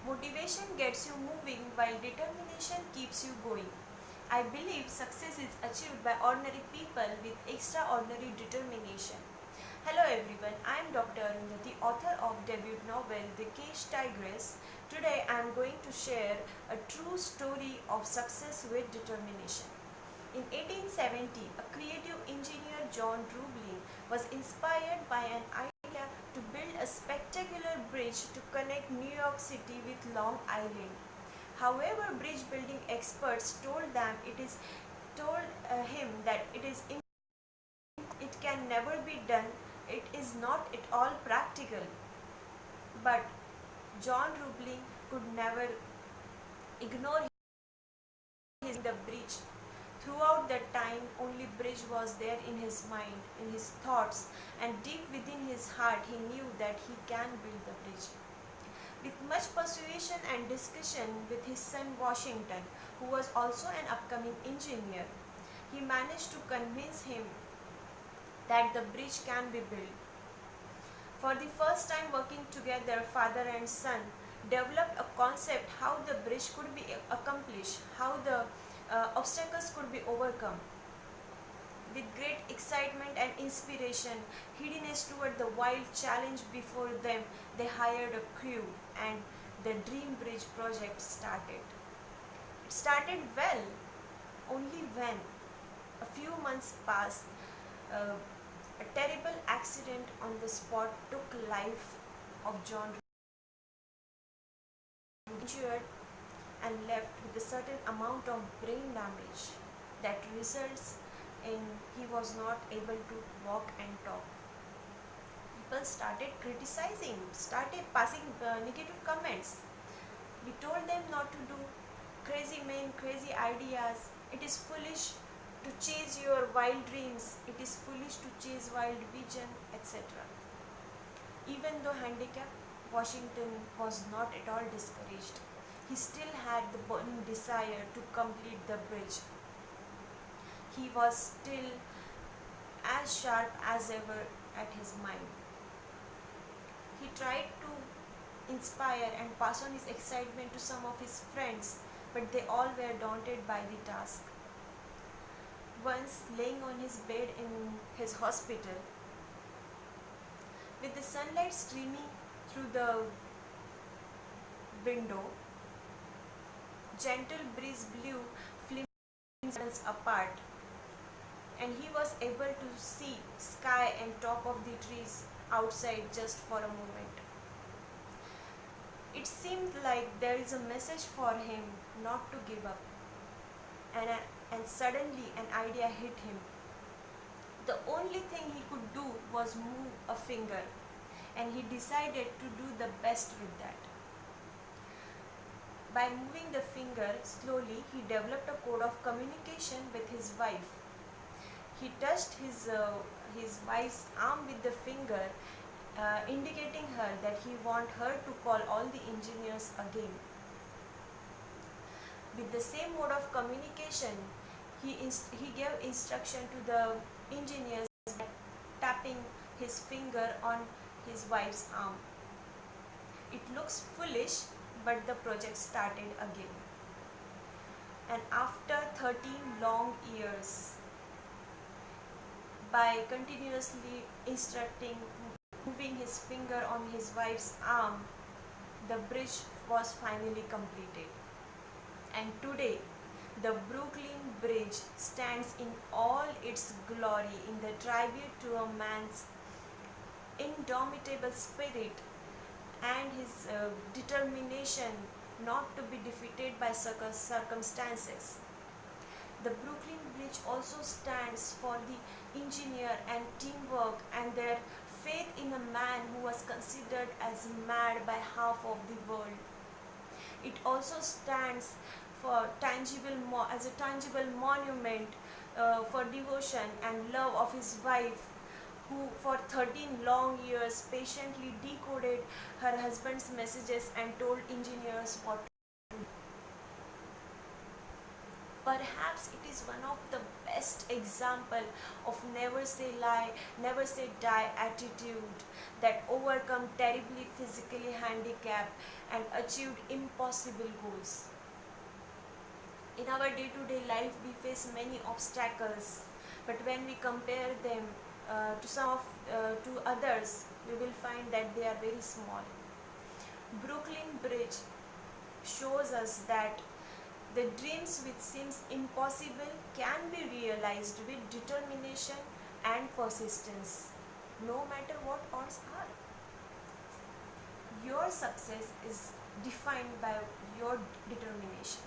Motivation gets you moving while determination keeps you going. I believe success is achieved by ordinary people with extraordinary determination. Hello everyone, I am Dr.Arundhati, author of debut novel The Caged Tigress. Today I am going to share a true story of success with determination. In 1870, a creative engineer, John Roebling, was inspired by an idea to build a spectacular bridge to connect New York City with Long Island. However, bridge building experts told him that it can never be done. It is not at all practical. But John Roebling could never ignore the bridge. Throughout that time, only bridge was there in his mind, in his thoughts, and deep within his heart, he knew that he can build the bridge. With much persuasion and discussion with his son Washington, who was also an upcoming engineer, he managed to convince him that the bridge can be built. For the first time working together, father and son developed a concept how the bridge could be accomplished, how the obstacles could be overcome. With great excitement and inspiration, headiness toward the wild challenge before them, they hired a crew and the Dream Bridge project started. It started well, only when a few months passed, a terrible accident on the spot took life of John, injured and left with a certain amount of brain damage that results in he was not able to walk and talk. People started criticizing, started passing negative comments. We told them not to do crazy men, crazy ideas. It is foolish to chase your wild dreams. It is foolish to chase wild vision, etc. Even though handicapped, Washington was not at all discouraged. He still had the burning desire to complete the bridge. He was still as sharp as ever at his mind. He tried to inspire and pass on his excitement to some of his friends, but they all were daunted by the task. Once, laying on his bed in his hospital, with the sunlight streaming through the window, gentle breeze blew flimsy apart, and he was able to see sky and top of the trees outside just for a moment. It seemed like there is a message for him not to give up, and suddenly an idea hit him. The only thing he could do was move a finger, and he decided to do the best with that. By moving the finger slowly, he developed a code of communication with his wife. He touched his wife's arm with the finger, indicating her that he wanted her to call all the engineers again. With the same mode of communication, he gave instruction to the engineers by tapping his finger on his wife's arm. It looks foolish, but the project started again. And after 13 long years, by continuously instructing, moving his finger on his wife's arm, the bridge was finally completed. And today, the Brooklyn Bridge stands in all its glory in the tribute to a man's indomitable spirit and his determination not to be defeated by circumstances. The Brooklyn Bridge also stands for the engineer and teamwork and their faith in a man who was considered as mad by half of the world. It also stands for as a tangible monument for devotion and love of his wife, who for 13 long years patiently decoded her husband's messages and told engineers what to do. Perhaps it is one of the best example of never say lie, never say die attitude that overcome terribly physically handicapped and achieved impossible goals. In our day-to-day life, we face many obstacles, but when we compare them to others, we will find that they are very small. Brooklyn Bridge shows us that the dreams which seems impossible can be realized with determination and persistence, no matter what odds are. Your success is defined by your determination.